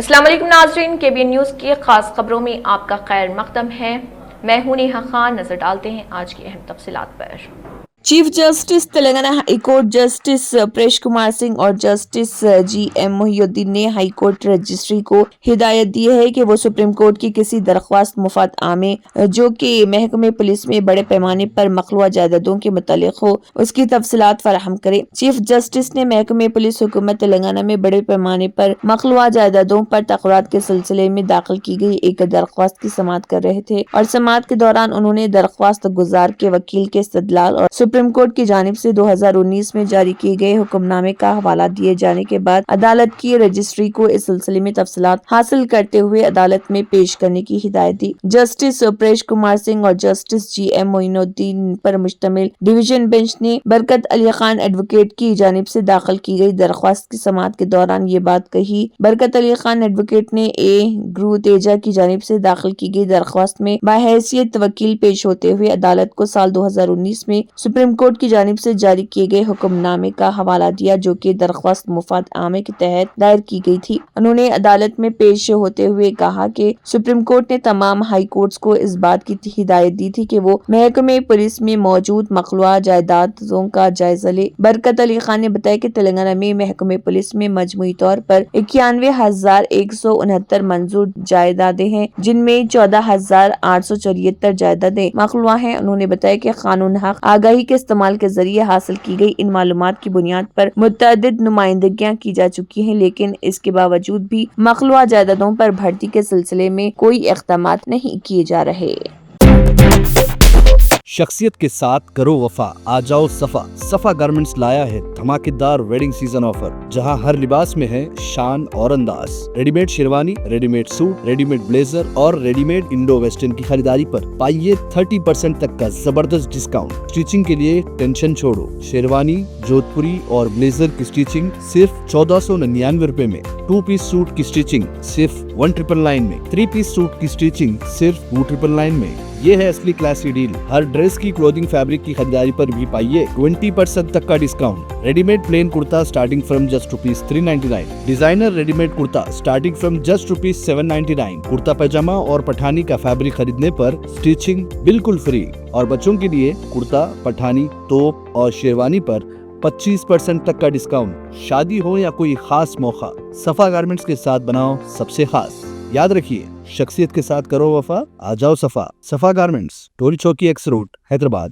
السلام علیکم ناظرین، KBN نیوز کی خاص خبروں میں آپ کا خیر مقدم ہے۔ میں ہوں نیہا خان۔ نظر ڈالتے ہیں آج کی اہم تفصیلات پر۔ Chief justice Telangana high court justice Paresh Kumar Singh اور جسٹس GM محی الدین نے ہائی کورٹ رجسٹری کو ہدایت دی ہے کہ وہ سپریم کورٹ کی کسی درخواست مفاد عامہ جو کہ محکمہ پولیس میں بڑے پیمانے پر مخلوع جائیدادوں کے متعلق ہو اس کی تفصیلات فراہم کرے۔ چیف جسٹس نے محکمہ پولیس حکومت تلنگانہ میں بڑے پیمانے پر مخلوع جائیدادوں پر تقررات کے سلسلے میں داخل کی گئی ایک درخواست کی سماعت کر رہے تھے، اور سماعت کے دوران انہوں نے درخواست گزار کے وکیل کے استدلال اور سپریم کورٹ کی جانب سے 2019 میں جاری کیے گئے حکم نامے کا حوالہ دیے جانے کے بعد عدالت کی رجسٹری کو اس سلسلے میں تفصیلات حاصل کرتے ہوئے عدالت میں پیش کرنے کی ہدایت دی۔ جسٹس پریش کمار سنگھ اور جسٹس GM محی الدین پر مشتمل ڈویژن بینچ نے برکت علی خان ایڈوکیٹ کی جانب سے داخل کی گئی درخواست کی سماعت کے دوران یہ بات کہی۔ برکت علی خان ایڈوکیٹ نے گرو تیجا کی جانب سے داخل کی گئی درخواست میں بحیثیت وکیل پیش ہوتے ہوئے عدالت کو سال 2019 میں سپریم کورٹ کی جانب سے جاری کیے گئے حکم نامے کا حوالہ دیا جو کہ درخواست مفاد عامہ کے تحت دائر کی گئی تھی۔ انہوں نے عدالت میں پیش ہوتے ہوئے کہا کہ سپریم کورٹ نے تمام ہائی کورٹس کو اس بات کی ہدایت دی تھی کہ وہ محکمہ پولیس میں موجود مخلوع جائیدادوں کا جائزہ لے۔ برکت علی خان نے بتایا کہ تلنگانہ میں محکمہ پولیس میں مجموعی طور پر 91,169 منظور جائیدادیں ہیں، جن میں 14,874 جائیدادیں مخلوع ہیں۔ انہوں نے بتایا کہ قانون حق آگاہی کے استعمال کے ذریعے حاصل کی گئی ان معلومات کی بنیاد پر متعدد نمائندگیاں کی جا چکی ہیں، لیکن اس کے باوجود بھی مخلوع جائیدادوں پر بھرتی کے سلسلے میں کوئی اقدامات نہیں کیے جا رہے۔ شخصیت کے ساتھ کرو وفا، آ جاؤ صفا گارمنٹس لایا ہے دھماکے دار ویڈنگ سیزن آفر، جہاں ہر لباس میں ہے شان اور انداز۔ Ready made sherwani, ready made suit, ready made blazer اور ریڈی میڈ انڈو ویسٹرن کی خریداری پر پائیے 30% تک کا زبردست ڈسکاؤنٹ۔ اسٹیچنگ کے لیے ٹینشن چھوڑو، شیروانی، جودھ پوری اور بلیزر کی اسٹیچنگ صرف 1499 روپے میں، 2 پیس سوٹ کی اسٹیچنگ صرف 1999 میں، 3 پیس سوٹ کی اسٹیچنگ صرف 299 میں۔ یہ ہے اصلی کلاسی ڈیل۔ ہر ڈریس کی کلودنگ فیبرک کی خریداری پر بھی پائیے 20% تک کا ڈسکاؤنٹ۔ ریڈی میڈ پلین کرتا starting from just ₹399، designer ready made کرتا سٹارٹنگ فرام جسٹ ₹799۔ کرتا پیجامہ اور پٹھانی کا فیبرک خریدنے پر اسٹیچنگ بالکل فری، اور بچوں کے لیے کرتا، پٹھانی، توپ اور شیروانی پر 25% تک کا ڈسکاؤنٹ۔ شادی ہو یا کوئی خاص موقع، صفا گارمنٹس کے ساتھ بناؤ سب سے خاص۔ یاد رکھیے، شخصیت کے ساتھ کرو وفا، آ جاؤ صفا گارمنٹس، ٹوری چوکی ایکس روڈ، حیدرآباد۔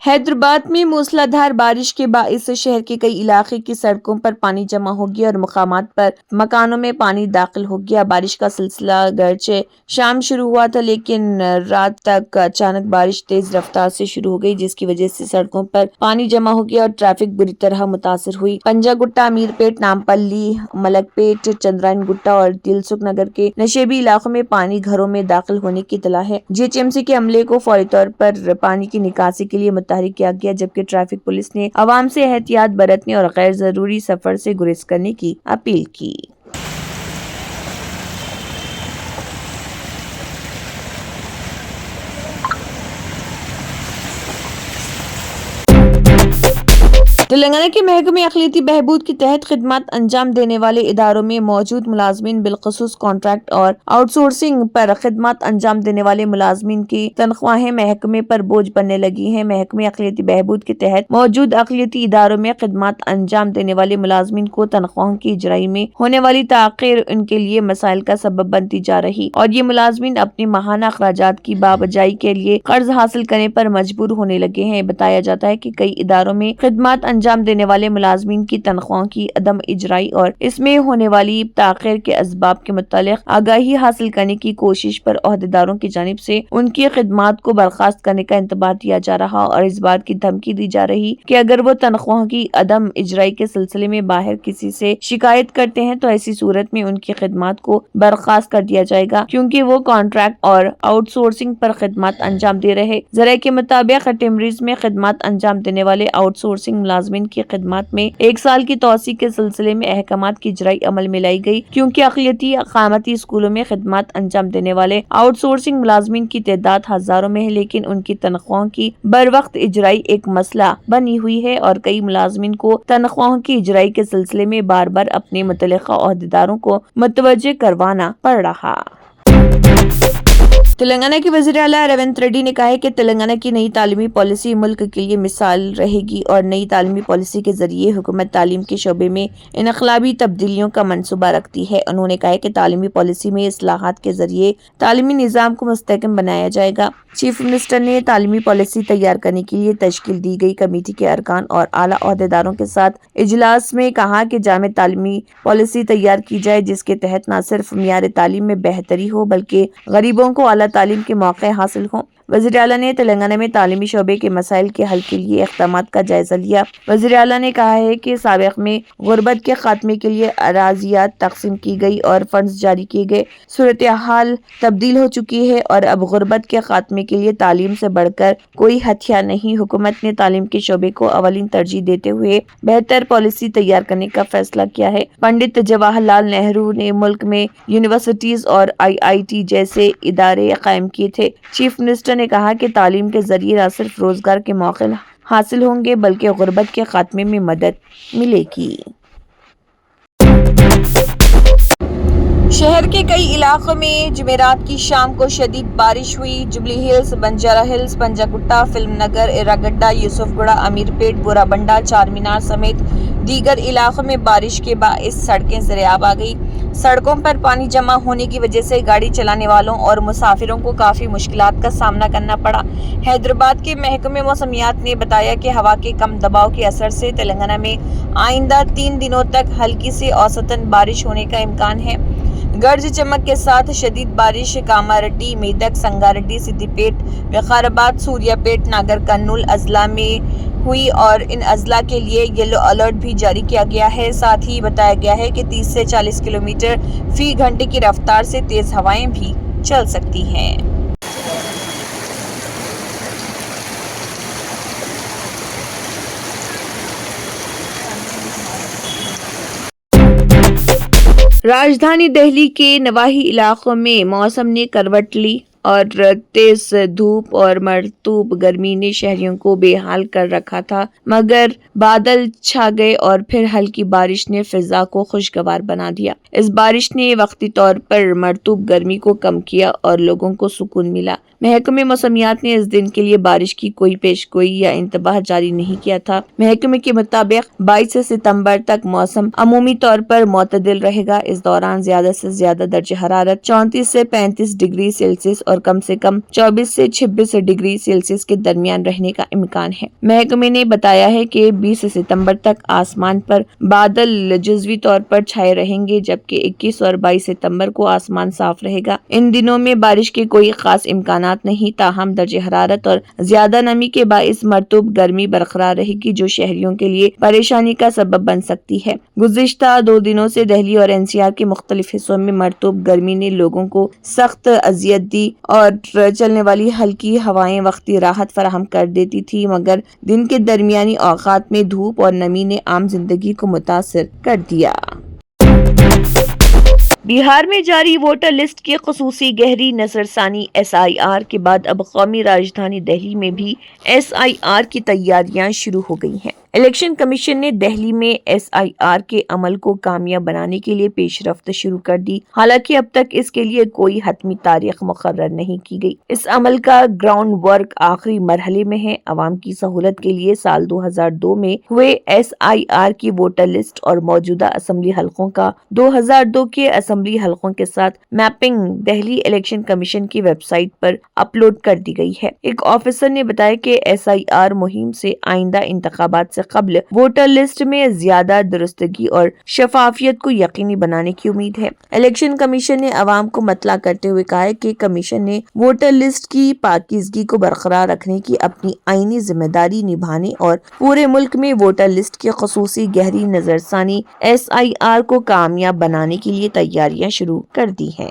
حیدرآباد میں موسلا دھار بارش کے باعث شہر کے کئی علاقے کی سڑکوں پر پانی جمع ہو گیا اور مقامات پر مکانوں میں پانی داخل ہو گیا۔ بارش کا سلسلہ گرچہ شام شروع ہوا تھا، لیکن رات تک اچانک بارش تیز رفتار سے شروع ہو گئی، جس کی وجہ سے سڑکوں پر پانی جمع ہو گیا اور ٹریفک بری طرح متاثر ہوئی۔ پنجا گٹا، امیر پیٹ، نامپلی، ملک پیٹ، چندرائن گٹا اور دلسکھ نگر کے نشیبی علاقوں میں پانی گھروں میں داخل ہونے کی اطلاع ہے۔ GHMC کے عملے کو فوری طور پر پانی کی نکاسی کے لیے متحرک کیا گیا، جبکہ ٹریفک پولیس نے عوام سے احتیاط برتنے اور غیر ضروری سفر سے گریز کرنے کی اپیل کی۔ تلنگانہ کے محکمہ اقلیتی بہبود کے تحت خدمات انجام دینے والے اداروں میں موجود ملازمین، بالخصوص کانٹریکٹ اور آؤٹ سورسنگ پر خدمات انجام دینے والے ملازمین کی تنخواہیں محکمے پر بوجھ بننے لگی ہیں۔ محکمہ اقلیتی بہبود کے تحت موجود اقلیتی اداروں میں خدمات انجام دینے والے ملازمین کو تنخواہوں کی اجرائی میں ہونے والی تاخیر ان کے لیے مسائل کا سبب بنتی جا رہی، اور یہ ملازمین اپنے ماہانہ اخراجات کی بابجائی کے لیے قرض حاصل کرنے پر مجبور ہونے لگے ہیں۔ بتایا جاتا ہے کہ کئی اداروں میں خدمات انجام دینے والے ملازمین کی تنخواہوں کی عدم اجرائی اور اس میں ہونے والی تاخیر کے اسباب کے متعلق آگاہی حاصل کرنے کی کوشش پر عہدیداروں کی جانب سے ان کی خدمات کو برخاست کرنے کا انتباہ دیا جا رہا اور اس بات کی دھمکی دی جا رہی کہ اگر وہ تنخواہوں کی عدم اجرائی کے سلسلے میں باہر کسی سے شکایت کرتے ہیں تو ایسی صورت میں ان کی خدمات کو برخاست کر دیا جائے گا، کیونکہ وہ کانٹریکٹ اور آؤٹ سورسنگ پر خدمات انجام دے رہے۔ ذرائع کے مطابق ٹیمریز میں خدمات انجام دینے والے آؤٹ سورسنگ ملازمین ملازمین کی خدمات میں 1 سال کی توسیع کے سلسلے میں احکامات کی اجرائی عمل میں لائی گئی، کیونکہ اقلیتی اقامتی اسکولوں میں خدمات انجام دینے والے آؤٹ سورسنگ ملازمین کی تعداد ہزاروں میں ہے، لیکن ان کی تنخواہوں کی بروقت اجرائی ایک مسئلہ بنی ہوئی ہے اور کئی ملازمین کو تنخواہوں کی اجرائی کے سلسلے میں بار بار اپنے متعلقہ عہدیداروں کو متوجہ کروانا پڑ رہا۔ تلنگانہ کے وزیر اعلیٰ ریونت ریڈی نے کہا ہے کہ تلنگانہ کی نئی تعلیمی پالیسی ملک کے لیے مثال رہے گی اور نئی تعلیمی پالیسی کے ذریعے حکومت تعلیم کے شعبے میں انقلابی تبدیلیوں کا منصوبہ رکھتی ہے۔ انہوں نے کہا ہے کہ تعلیمی پالیسی میں اصلاحات کے ذریعے تعلیمی نظام کو مستحکم بنایا جائے گا۔ چیف منسٹر نے تعلیمی پالیسی تیار کرنے کے لیے تشکیل دی گئی کمیٹی کے ارکان اور اعلیٰ عہدیداروں کے ساتھ اجلاس میں کہا کہ جامع تعلیمی پالیسی تیار کی جائے جس کے تحت نہ صرف معیار تعلیم میں بہتری ہو بلکہ غریبوں کو اعلیٰ تعلیم کے موقع حاصل ہوں۔ وزیر اعلیٰ نے تلنگانہ میں تعلیمی شعبے کے مسائل کے حل کے لیے اقدامات کا جائزہ لیا۔ وزیر اعلیٰ نے کہا ہے کہ سابق میں غربت کے خاتمے کے لیے اراضیات تقسیم کی گئی اور فنڈز جاری کیے گئے، صورتحال تبدیل ہو چکی ہے اور اب غربت کے خاتمے کے لیے تعلیم سے بڑھ کر کوئی ہتھیار نہیں۔ حکومت نے تعلیم کے شعبے کو اولین ترجیح دیتے ہوئے بہتر پالیسی تیار کرنے کا فیصلہ کیا ہے۔ پنڈت جواہر لال نہرو نے ملک میں یونیورسٹیز اور IIT جیسے ادارے قائم کیے تھے۔ چیف منسٹر نے کہا کہ تعلیم کے ذریعے نہ صرف روزگار کے مواقع حاصل ہوں گے بلکہ غربت کے خاتمے میں مدد ملے گی۔ شہر کے کئی علاقوں میں جمعرات کی شام کو شدید بارش ہوئی۔ جبلی ہلز، بنجارہ ہلز، پنجاگٹا، فلم نگر، ایراگڈا، یوسف گڑھ، امیر پیٹ، بورا بنڈا، چار مینار سمیت دیگر علاقوں میں بارش کے باعث سڑکیں زیرآب آ گئی۔ سڑکوں پر پانی جمع ہونے کی وجہ سے گاڑی چلانے والوں اور مسافروں کو کافی مشکلات کا سامنا کرنا پڑا۔ حیدرآباد کے محکمہ موسمیات نے بتایا کہ ہوا کے کم دباؤ کے اثر سے تلنگانہ میں آئندہ 3 دنوں تک ہلکی سے اوسطاً بارش ہونے کا امکان ہے۔ گرج چمک کے ساتھ شدید بارش کاماریڈی، میدک، سنگاریڈی، سدی پیٹ، وقار آباد، سوریا پیٹ، ناگر کرنول اضلاع میں ہوئی اور ان اضلاع کے لیے یلو الرٹ بھی جاری کیا گیا ہے۔ ساتھ ہی بتایا گیا ہے کہ 30 سے 40 کلومیٹر فی گھنٹے کی رفتار سے تیز ہوائیں بھی چل سکتی ہیں۔ راجدھانی دہلی کے نواحی علاقوں میں موسم نے کروٹ لی اور تیز دھوپ اور مرطوب گرمی نے شہریوں کو بے حال کر رکھا تھا، مگر بادل چھا گئے اور پھر ہلکی بارش نے فضا کو خوشگوار بنا دیا۔ اس بارش نے وقتی طور پر مرطوب گرمی کو کم کیا اور لوگوں کو سکون ملا۔ محکمہ موسمیات نے اس دن کے لیے بارش کی کوئی پیش گوئی یا انتباہ جاری نہیں کیا تھا۔ محکمے کے مطابق 22 ستمبر تک موسم عمومی طور پر معتدل رہے گا۔ اس دوران زیادہ سے زیادہ درجہ حرارت 34 سے 35 ڈگری سیلسیس اور کم سے کم 24 سے 26 ڈگری سیلسیس کے درمیان رہنے کا امکان ہے۔ محکمے نے بتایا ہے کہ 20 ستمبر تک آسمان پر بادل جزوی طور پر چھائے رہیں گے، جبکہ 21 اور 22 ستمبر کو آسمان صاف رہے گا۔ ان دنوں میں بارش کے کوئی خاص امکانات نہیں، تاہم درجہ حرارت اور زیادہ نمی کے باعث مرطوب گرمی برقرار رہے گی جو شہریوں کے لیے پریشانی کا سبب بن سکتی ہے۔ گزشتہ 2 دنوں سے دہلی اور NCR کے مختلف حصوں میں مرطوب گرمی نے لوگوں کو سخت اذیت دی اور چلنے والی ہلکی ہوائیں وقتی راحت فراہم کر دیتی تھی، مگر دن کے درمیانی اوقات میں دھوپ اور نمی نے عام زندگی کو متاثر کر دیا۔ بہار میں جاری ووٹر لسٹ کی خصوصی گہری نظر ثانی SIR کے بعد اب قومی راجدھانی دہلی میں بھی SIR کی تیاریاں شروع ہو گئی ہیں۔ الیکشن کمیشن نے دہلی میں SIR کے عمل کو کامیاب بنانے کے لیے پیش رفت شروع کر دی، حالانکہ اب تک اس کے لیے کوئی حتمی تاریخ مقرر نہیں کی گئی۔ اس عمل کا گراؤنڈ ورک آخری مرحلے میں ہے۔ عوام کی سہولت کے لیے سال 2002 میں ہوئے SIR کی ووٹر لسٹ اور موجودہ اسمبلی حلقوں کا 2002 کے اسمبلی حلقوں کے ساتھ میپنگ دہلی الیکشن کمیشن کی ویب سائٹ پر اپلوڈ کر دی گئی ہے۔ ایک آفیسر نے بتایا کہ SIR مہم سے آئندہ انتخابات سے قبل ووٹر لسٹ میں زیادہ درستگی اور شفافیت کو یقینی بنانے کی امید ہے۔ الیکشن کمیشن نے عوام کو مطلع کرتے ہوئے کہا ہے کہ کمیشن نے ووٹر لسٹ کی پاکیزگی کو برقرار رکھنے کی اپنی آئینی ذمہ داری نبھانے اور پورے ملک میں ووٹر لسٹ کی خصوصی گہری نظر ثانی SIR کو کامیاب بنانے کے لیے تیاریاں شروع کر دی ہیں۔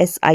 SIR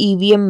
EVM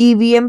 EVM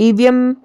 EVM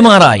MRI,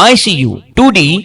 ICU, 2D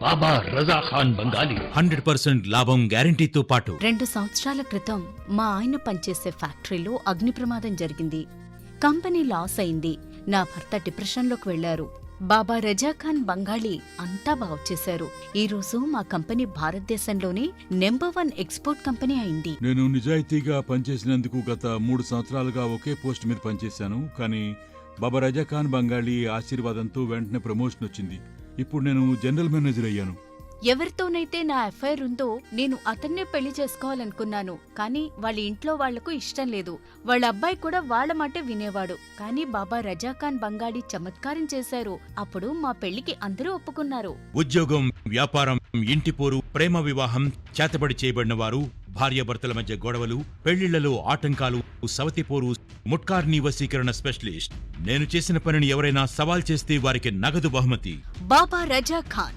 బాబా రజా ఖాన్ బంగాలి 100% లాభం గ్యారెంటీతో పాటు 2 సంవత్సరాల క్రితం మా ఆయన పనిచేసే ఫ్యాక్టరీలో అగ్ని ప్రమాదం జరిగింది. కంపెనీ లాస్ అయింది. నా భర్త డిప్రెషన్లోకి వెళ్లారు. బాబా రజా ఖాన్ బంగాళీ అంతా బాగు చేశారు. ఈ రోజు మా కంపెనీ భారతదేశంలోనే నెంబర్ 1 ఎక్స్పోర్ట్ కంపెనీ అయింది. నేను నిజాయితీగా పనిచేసినందుకు గత 3 సంవత్సరాలుగా ఒకే పోస్ట్ మీద పనిచేశాను. కానీ బాబా రజా ఖాన్ బంగాళీ ఆశీర్వాదంతో వెంటనే ప్రమోషన్ వచ్చింది. ఇప్పుడు నేను జనరల్ మేనేజర్ అయ్యాను. ఎవరితోనైతే నా అఫైర్ ఉందో నేను అతన్నే పెళ్లి చేసుకోవాలనుకున్నాను. కానీ వాళ్ళ ఇంట్లో వాళ్లకు ఇష్టం లేదు. వాళ్ళ అబ్బాయి కూడా వాళ్ళ మాటే వినేవాడు. కానీ బాబా రజా ఖాన్ బంగాళీ చమత్కారం చేశారు. అప్పుడు మా పెళ్లికి అందరూ ఒప్పుకున్నారు. ఉద్యోగం, వ్యాపారం, ఇంటి పోరు, ప్రేమ వివాహం, చేతబడి చేయబడిన వారు, భార్యాభర్తల మధ్య గొడవలు, పెళ్లిళ్లలో ఆటంకాలు, సవతిపోరు, ముట్కార్ని వశీకరణ స్పెషలిస్ట్. నేను చేసిన పనిని ఎవరైనా సవాల్ చేస్తే వారికి నగదు బహుమతి. బాబా రజా ఖాన్,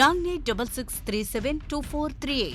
9866372438।